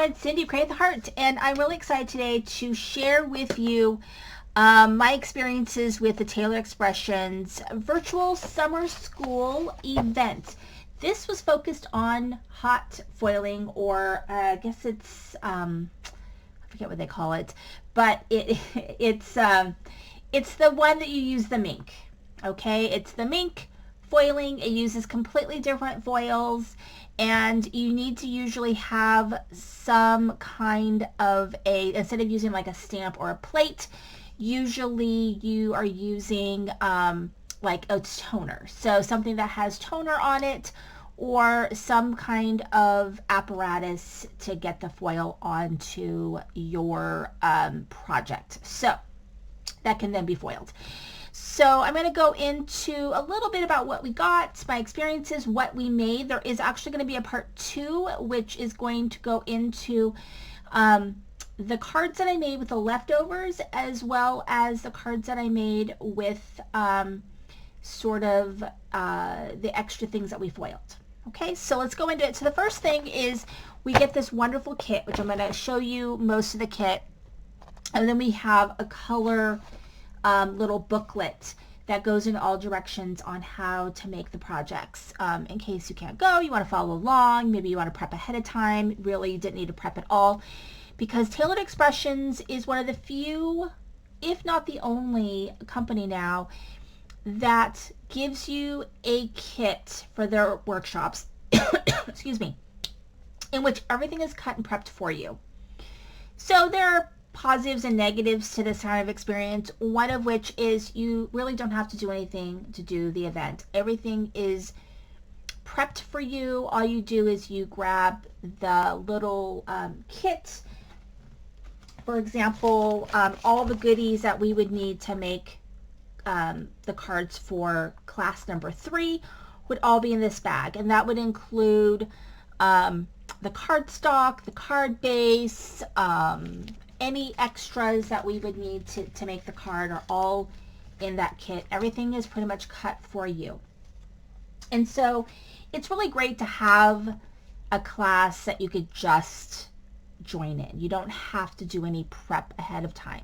everyone, Cindy, Create the Heart, and I'm really excited today to share with you my experiences with the Taylor Expressions virtual summer school event. This was focused on hot foiling, or I guess it's I forget what they call it, but it's the one that you use the mink. Okay, it's the mink foiling. It uses completely different foils, and you need to usually have some kind of instead of using like a stamp or a plate, usually you are using like a toner. So something that has toner on it, or some kind of apparatus to get the foil onto your project. So that can then be foiled. So I'm going to go into a little bit about what we got, my experiences, what we made. There is actually going to be a part 2, which is going to go into the cards that I made with the leftovers, as well as the cards that I made with sort of the extra things that we foiled. Okay, so let's go into it. So the first thing is we get this wonderful kit, which I'm going to show you most of the kit. And then we have a color little booklet that goes in all directions on how to make the projects. In case you can't go, you want to follow along, maybe you want to prep ahead of time. Really, you didn't need to prep at all, because Tailored Expressions is one of the few, if not the only company now that gives you a kit for their workshops, excuse me, in which everything is cut and prepped for you. So there are positives and negatives to this kind of experience, one of which is you really don't have to do anything to do the event. Everything is prepped for you. All you do is you grab the little kit. For example, all the goodies that we would need to make the cards for class number 3 would all be in this bag, and that would include the cardstock, the card base, any extras that we would need to make the card are all in that kit. Everything is pretty much cut for you. And so it's really great to have a class that you could just join in. You don't have to do any prep ahead of time.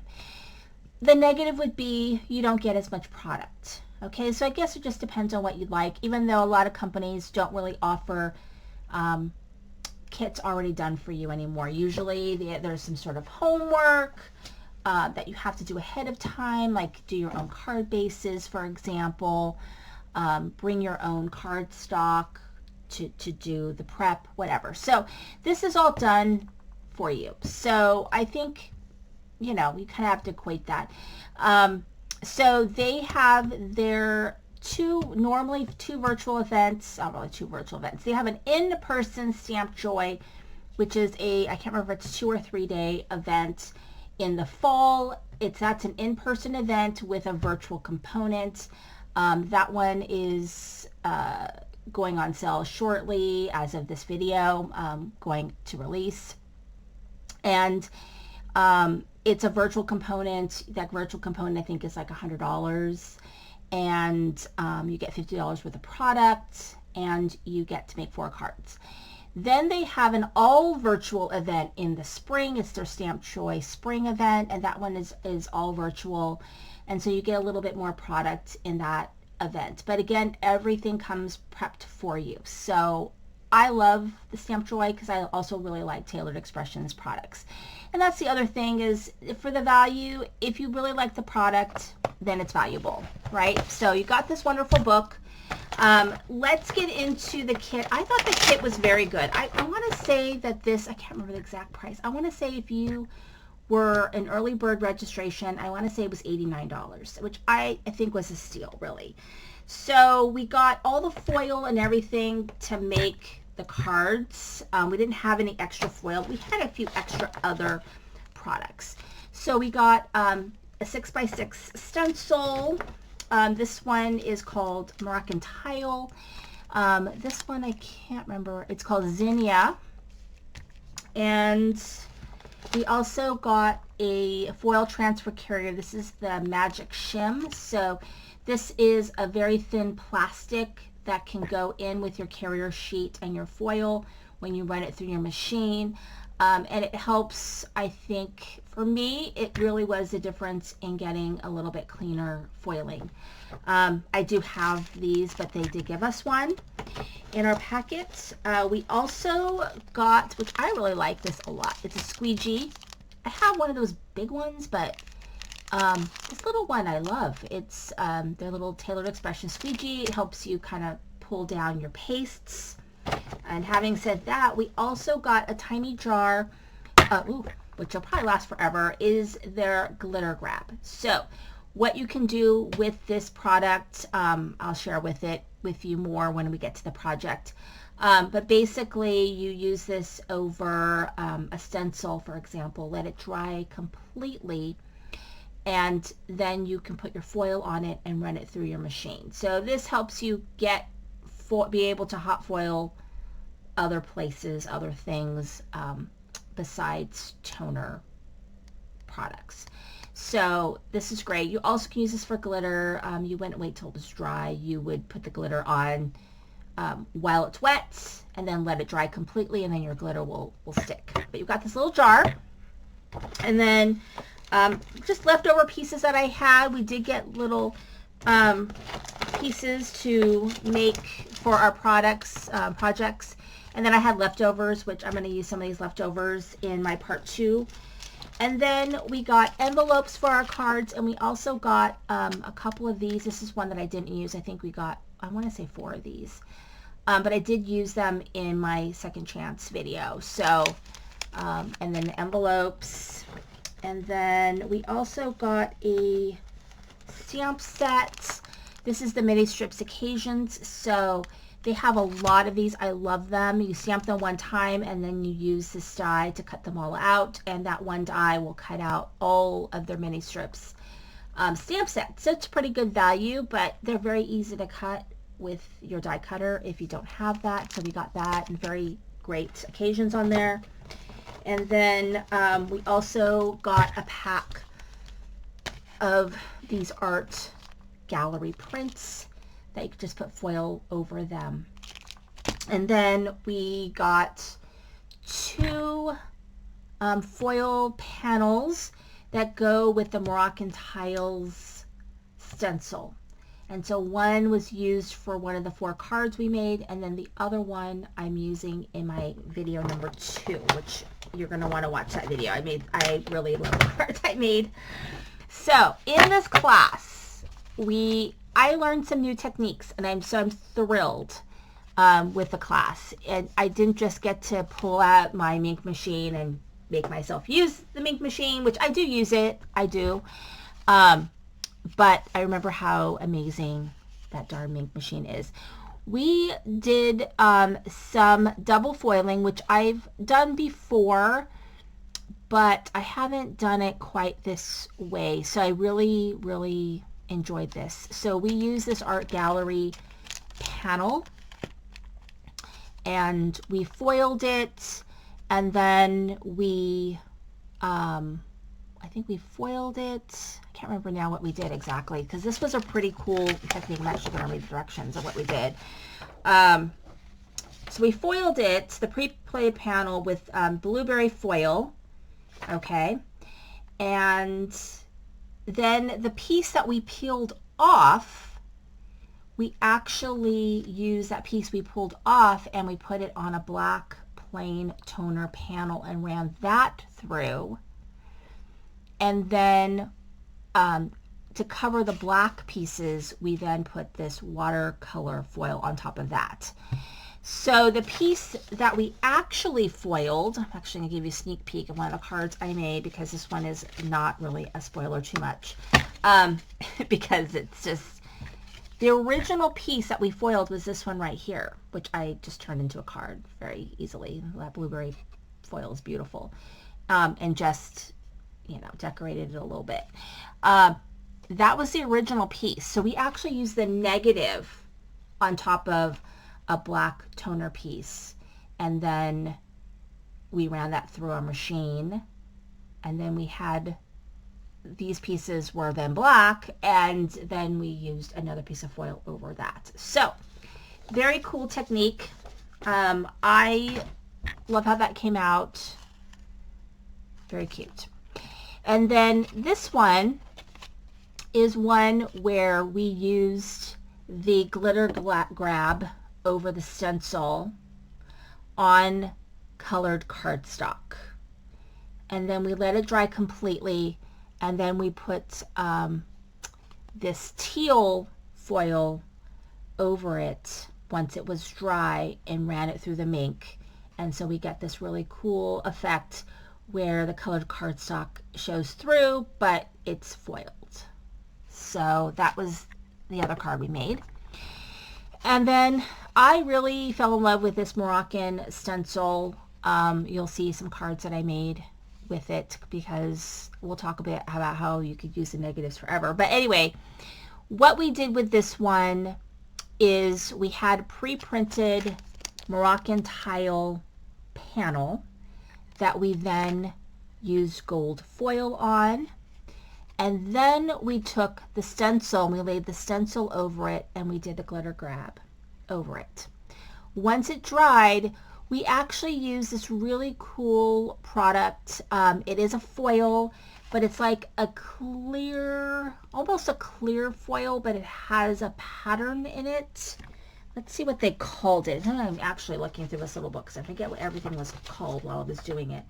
The negative would be you don't get as much product. Okay, so I guess it just depends on what you like, even though a lot of companies don't really offer kits already done for you anymore. Usually there's some sort of homework that you have to do ahead of time, like do your own card bases, for example, bring your own card stock to do the prep, whatever. So this is all done for you. So I think, you know, you kind of have to equate that. So they have their normally two virtual events, not really two virtual events. They have an in-person Stamp Joy, which is I can't remember if it's 2 or 3 day event in the fall. That's an in-person event with a virtual component. That one is going on sale shortly as of this video, going to release. And it's a virtual component. That virtual component I think is like $100. And you get $50 worth of product, and you get to make 4 cards. Then they have an all virtual event in the spring. It's their Stamp Joy spring event, and that one is all virtual, and so you get a little bit more product in that event. But again, everything comes prepped for you. So I love the Stamp Joy because I also really like Tailored Expressions products. And that's the other thing, is for the value, if you really like the product, then it's valuable, right? So you got this wonderful book. Let's get into the kit. I thought the kit was very good. I want to say that this, I can't remember the exact price. I want to say if you were an early bird registration, I want to say it was $89, which I think was a steal, really. So we got all the foil and everything to make the cards. We didn't have any extra foil. We had a few extra other products. So we got a 6x6 stencil. This one is called Moroccan Tile. This one I can't remember. It's called Zinnia. And we also got a foil transfer carrier. This is the Magic Shim. So this is a very thin plastic that can go in with your carrier sheet and your foil when you run it through your machine. And it helps, I think, for me, it really was the difference in getting a little bit cleaner foiling. I do have these, but they did give us one in our packet. We also got, which I really like this a lot, it's a squeegee. I have one of those big ones, but this little one I love. It's their little tailored expression squeegee. It helps you kind of pull down your pastes. And having said that, we also got a tiny jar, which will probably last forever, is their glitter grab. So what you can do with this product, I'll share with you more when we get to the project. But basically you use this over a stencil, for example, let it dry completely, and then you can put your foil on it and run it through your machine. So this helps you be able to hot foil other places, other things besides toner products. So this is great. You also can use this for glitter. You wouldn't wait till it was dry. You would put the glitter on while it's wet and then let it dry completely, and then your glitter will stick. But you've got this little jar, and then just leftover pieces that I had. We did get little pieces to make for our projects, and then I had leftovers, which I'm going to use some of these leftovers in my part 2. And then we got envelopes for our cards, and we also got a couple of these. This is one that I didn't use. I think we got, I want to say 4 of these, but I did use them in my second chance video. So and then the envelopes, and then we also got a stamp set. This is the mini strips occasions. So they have a lot of these. I love them. You stamp them one time, and then you use this die to cut them all out, and that one die will cut out all of their mini strips stamp set. So it's pretty good value, but they're very easy to cut with your die cutter if you don't have that. So we got that, and very great occasions on there. And then we also got a pack of these art gallery prints that you could just put foil over them. And then we got 2 foil panels that go with the Moroccan tiles stencil. And so one was used for one of the 4 cards we made, and then the other one I'm using in my video number 2, which you're going to want to watch that video. I really love the cards I made. So in this class, I learned some new techniques, and I'm thrilled with the class. And I didn't just get to pull out my ink machine and make myself use the ink machine, which I do use it. I do. But I remember how amazing that darn ink machine is. We did some double foiling, which I've done before, but I haven't done it quite this way. So I really, really enjoyed this. So we use this art gallery panel, and we foiled it, and then we I think we foiled it. I can't remember now what we did exactly, because this was a pretty cool technique. I'm actually going to read the directions of what we did. So we foiled it, the pre-played panel, with blueberry foil, okay, and then the piece that we peeled off, we actually used that piece we pulled off, and we put it on a black plain toner panel and ran that through. And then to cover the black pieces, we then put this watercolor foil on top of that. So the piece that we actually foiled, I'm actually going to give you a sneak peek of one of the cards I made, because this one is not really a spoiler too much, because it's just, the original piece that we foiled was this one right here, which I just turned into a card very easily. That blueberry foil is beautiful, and just, you know, decorated it a little bit. That was the original piece. So we actually used the negative on top of a black toner piece, and then we ran that through our machine, and then we had, these pieces were then black, and then we used another piece of foil over that. So very cool technique. I love how that came out. Very cute. And then this one is one where we used the glitter grab over the stencil on colored cardstock. And then we let it dry completely, and then we put this teal foil over it once it was dry and ran it through the ink. And so we get this really cool effect where the colored cardstock shows through, but it's foiled. So that was the other card we made. And then I really fell in love with this Moroccan stencil. You'll see some cards that I made with it, because we'll talk a bit about how you could use the negatives forever. But anyway, what we did with this one is we had pre-printed Moroccan tile panel that we then used gold foil on. And then we took the stencil and we laid the stencil over it, and we did a glitter grab over it. Once it dried, we actually used this really cool product. It is a foil, but it's like a clear, almost a clear foil, but it has a pattern in it. Let's see what they called it. I'm actually looking through this little book because I forget what everything was called while I was doing it.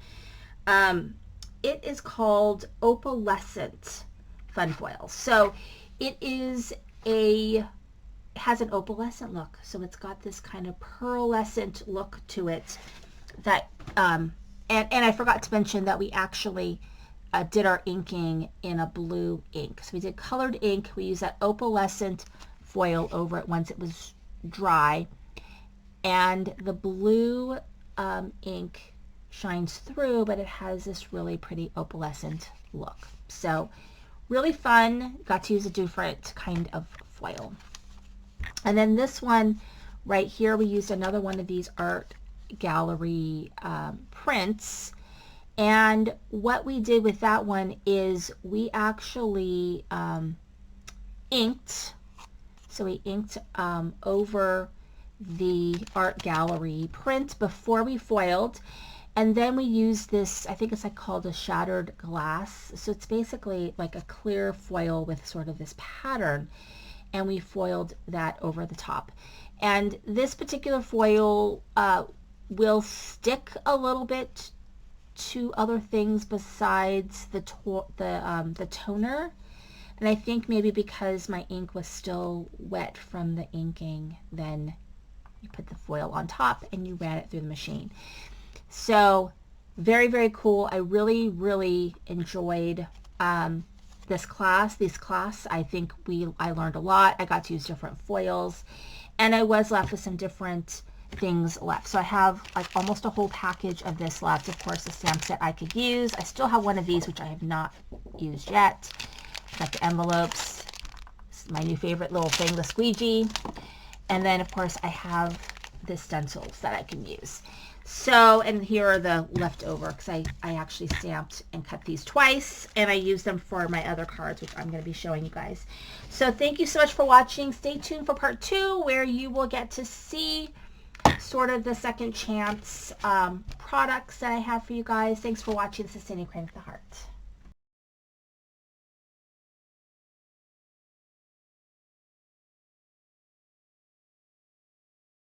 It is called opalescent fun foil. So it is has an opalescent look. So it's got this kind of pearlescent look to it that, and I forgot to mention that we actually did our inking in a blue ink. So we did colored ink. We used that opalescent foil over it once it was dry. And the blue ink shines through, but it has this really pretty opalescent look. So really fun. Got to use a different kind of foil. And then this one right here, we used another one of these art gallery prints. And what we did with that one is we actually inked. So we inked over the art gallery print before we foiled. And then we use this, I think it's like called a shattered glass. So it's basically like a clear foil with sort of this pattern. And we foiled that over the top. And this particular foil will stick a little bit to other things besides the toner. And I think maybe because my ink was still wet from the inking, then you put the foil on top and you ran it through the machine. So very, very cool. I really, really enjoyed this class. I think I learned a lot. I got to use different foils, and I was left with some different things left. So I have like almost a whole package of this left. Of course, the stamp set I could use. I still have one of these, which I have not used yet. Got the envelopes. This is my new favorite little thing, the squeegee. And then, of course, I have the stencils that I can use. So, and here are the leftover, because I actually stamped and cut these twice, and I used them for my other cards, which I'm going to be showing you guys. So thank you so much for watching. Stay tuned for part 2, where you will get to see sort of the second chance products that I have for you guys. Thanks for watching. This is Sandy Crane with the Heart.